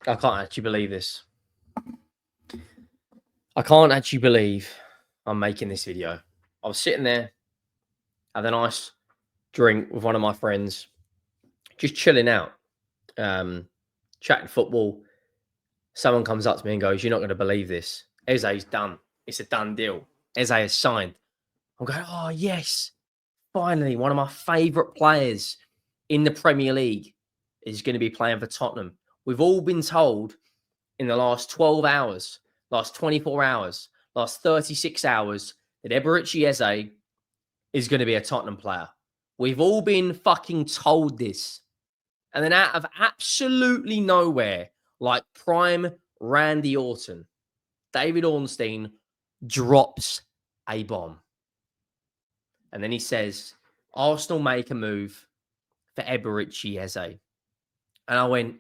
I can't actually believe this. I can't actually believe I'm making this video. I was sitting there, had a nice drink with one of my friends, just chilling out, chatting football. Someone comes up to me and goes, "You're not going to believe this. Eze's done. It's a done deal. Eze has signed." I'm going, "Oh, yes. Finally, one of my favourite players in the Premier League is going to be playing for Tottenham." We've all been told in the last 12 hours, last 24 hours, last 36 hours that Eberechi Eze is going to be a Tottenham player. We've all been fucking told this. And then out of absolutely nowhere, like prime Randy Orton, David Ornstein drops a bomb. And then he says, Arsenal make a move for Eberechi Eze. And I went,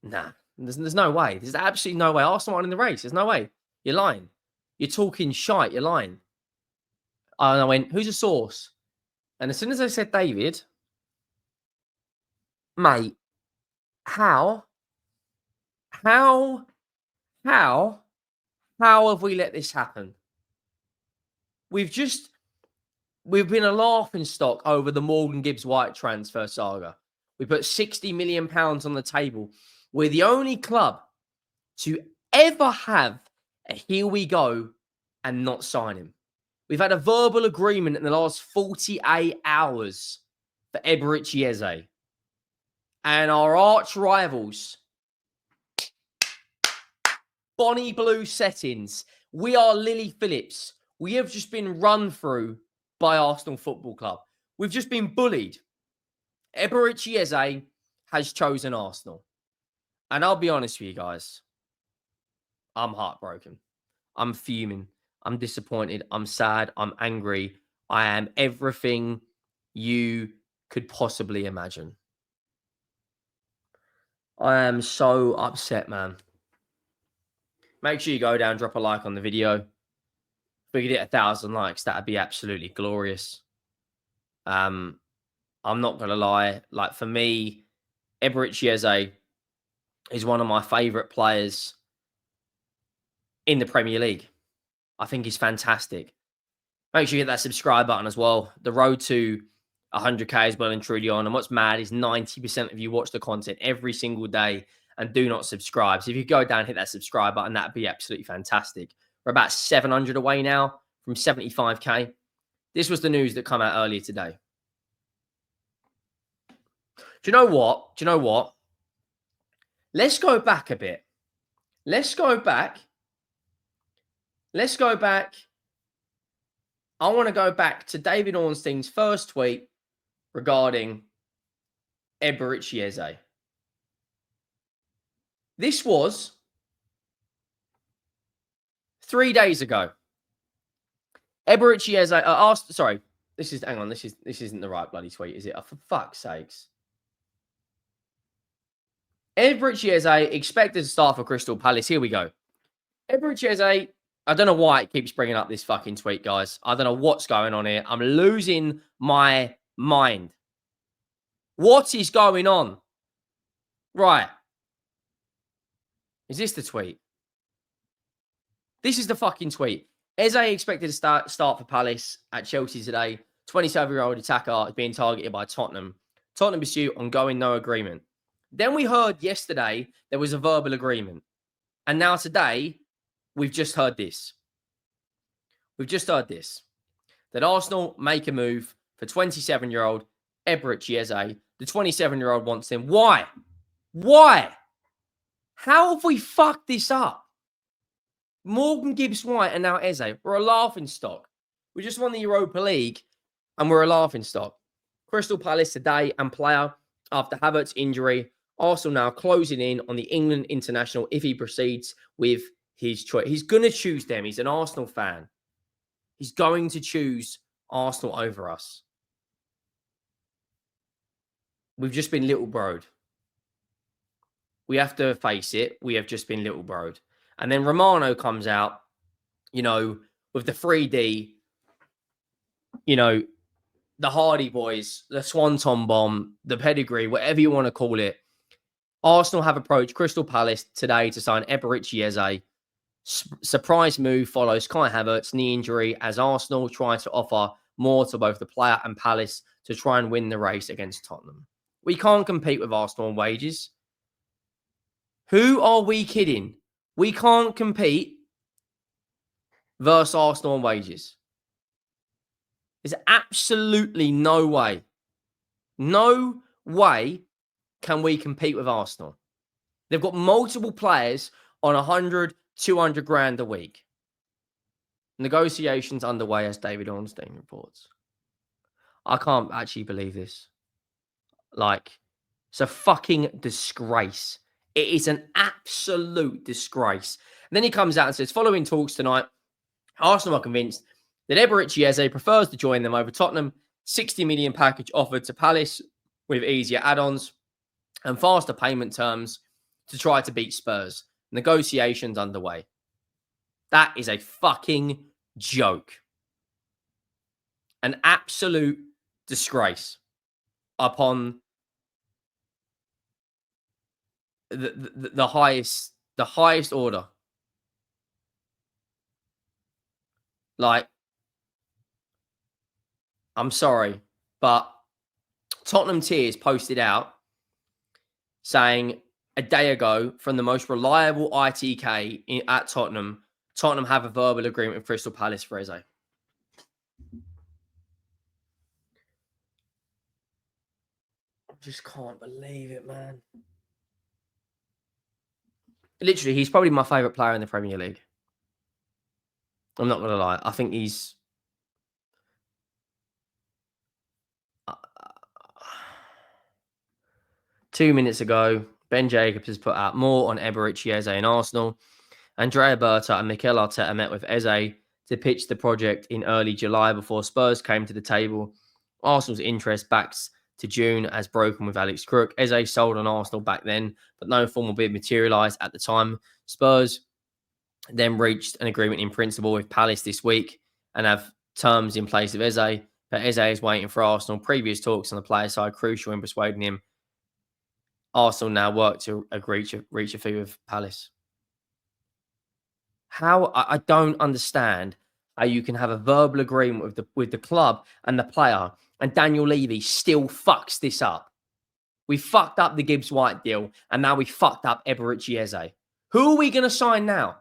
nah, there's no way. There's absolutely no way. Arsenal aren't in the race. There's no way. You're lying. You're talking shite. You're lying. And I went, who's the source? And as soon as I said David, mate, how have we let this happen? We've been a laughing stock over the Morgan Gibbs White transfer saga. We put £60 million on the table. We're the only club to ever have a here we go and not sign him. We've had a verbal agreement in the last 48 hours for Eberechi Eze. And our arch rivals, Bonnie Blue settings, we are Lily Phillips. We have just been run through by Arsenal Football Club. We've just been bullied. Eberechi Eze has chosen Arsenal. And I'll be honest with you guys, I'm heartbroken. I'm fuming. I'm disappointed. I'm sad. I'm angry. I am everything you could possibly imagine. I am so upset, man. Make sure you go down, drop a like on the video. If we could hit 1,000 likes, that'd be absolutely glorious. I'm not going to lie. Like, for me, Eberechi Eze is one of my favourite players in the Premier League. I think he's fantastic. Make sure you hit that subscribe button as well. The road to 100k is well and truly on. And what's mad is 90% of you watch the content every single day and do not subscribe. So if you go down, hit that subscribe button, that'd be absolutely fantastic. We're about 700 away now from 75k. This was the news that came out earlier today. Do you know what? Let's go back a bit. Let's go back. I want to go back to David Ornstein's first tweet regarding Eberechi Eze. This was 3 days ago. Eberechi Eze asked, sorry, this isn't the right bloody tweet, is it? Oh, for fuck's sakes. Eberechi Eze expected to start for Crystal Palace. Here we go. Eberechi Eze, I don't know why it keeps bringing up this fucking tweet, guys. I don't know what's going on here. I'm losing my mind. What is going on? Right. Is this the tweet? This is the fucking tweet. Eze expected to start for Palace at Chelsea today. 27-year-old attacker is being targeted by Tottenham. Tottenham pursuit ongoing, no agreement. Then we heard yesterday there was a verbal agreement. And now today, we've just heard this. That Arsenal make a move for 27-year-old Eberechi Eze. The 27-year-old wants him. Why? How have we fucked this up? Morgan Gibbs White and now Eze. We're a laughing stock. We just won the Europa League and we're a laughing stock. Crystal Palace today and player after Havertz injury. Arsenal now closing in on the England international if he proceeds with his choice. He's going to choose them. He's an Arsenal fan. He's going to choose Arsenal over us. We've just been little broed. We have to face it. We have just been little broed. And then Romano comes out, with the 3D, the Hardy Boys, the Swanton Bomb, the pedigree, whatever you want to call it. Arsenal have approached Crystal Palace today to sign Eberechi Eze. Surprise move follows Kai Havertz knee injury as Arsenal try to offer more to both the player and Palace to try and win the race against Tottenham. We can't compete with Arsenal on wages. Who are we kidding? We can't compete versus Arsenal on wages. There's absolutely no way can we compete with Arsenal. They've got multiple players on 100, 200 grand a week. Negotiations underway, as David Ornstein reports. I can't actually believe this. Like, it's a fucking disgrace. It is an absolute disgrace. And then he comes out and says, following talks tonight, Arsenal are convinced that Eberechi Eze prefers to join them over Tottenham. 60 million package offered to Palace with easier add-ons and faster payment terms to try to beat Spurs. Negotiations underway. That is a fucking joke. An absolute disgrace upon the highest order. Like, I'm sorry, but Tottenham Tears posted out saying a day ago from the most reliable ITK at Tottenham have a verbal agreement with Crystal Palace for Eze. I just can't believe it, man. Literally, he's probably my favourite player in the Premier League. I'm not going to lie. I think he's... 2 minutes ago, Ben Jacobs has put out more on Eberechi Eze in Arsenal. Andrea Berta and Mikel Arteta met with Eze to pitch the project in early July before Spurs came to the table. Arsenal's interest backs to June as broken with Alex Crook. Eze sold on Arsenal back then, but no formal bid materialised at the time. Spurs then reached an agreement in principle with Palace this week and have terms in place of Eze, but Eze is waiting for Arsenal. Previous talks on the player side crucial in persuading him. Arsenal now work to reach a fee with Palace. How I don't understand how you can have a verbal agreement with the club and the player, and Daniel Levy still fucks this up. We fucked up the Gibbs White deal, and now we fucked up Eberechi Eze. Who are we going to sign now?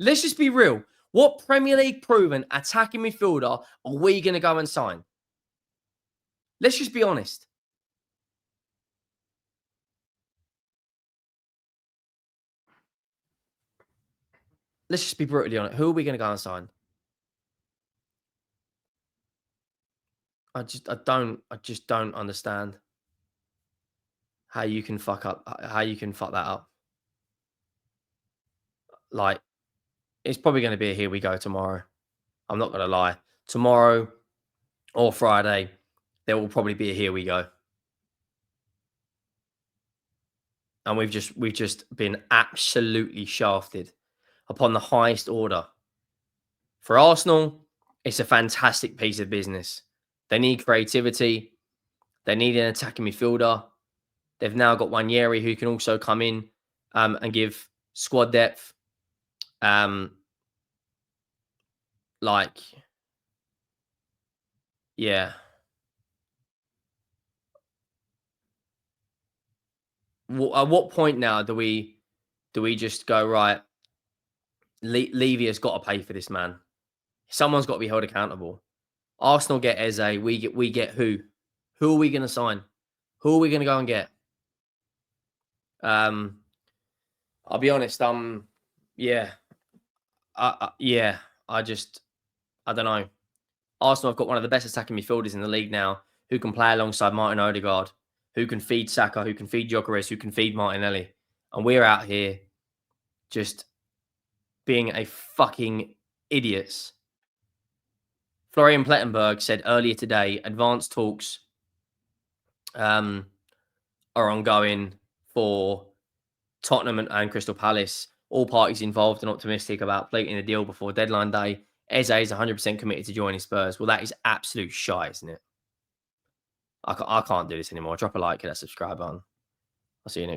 Let's just be real. What Premier League proven attacking midfielder are we going to go and sign? Let's just be honest. Let's just be brutally honest. Who are we going to go and sign? I just don't understand how you can fuck that up. Like, it's probably going to be a here we go tomorrow. I'm not going to lie. Tomorrow or Friday, there will probably be a here we go. And we've just been absolutely shafted upon the highest order. For Arsenal, it's a fantastic piece of business. They need creativity. They need an attacking midfielder. They've now got Wanyeri who can also come in and give squad depth. Yeah. At what point now do we just go, right, Levy has got to pay for this, man. Someone's got to be held accountable. Arsenal get Eze. We get who? Who are we going to sign? Who are we going to go and get? I'll be honest. Yeah. I don't know. Arsenal have got one of the best attacking midfielders in the league now, who can play alongside Martin Odegaard, who can feed Saka, who can feed Gyökeres, who can feed Martinelli, and we're out here just being a fucking idiots. Florian Plettenberg said earlier today, advanced talks are ongoing for Tottenham and Crystal Palace. All parties involved and optimistic about completing the deal before deadline day. Eze is 100% committed to joining Spurs. Well, that is absolute shite, isn't it? I can't do this anymore. Drop a like, hit that subscribe button. I'll see you next.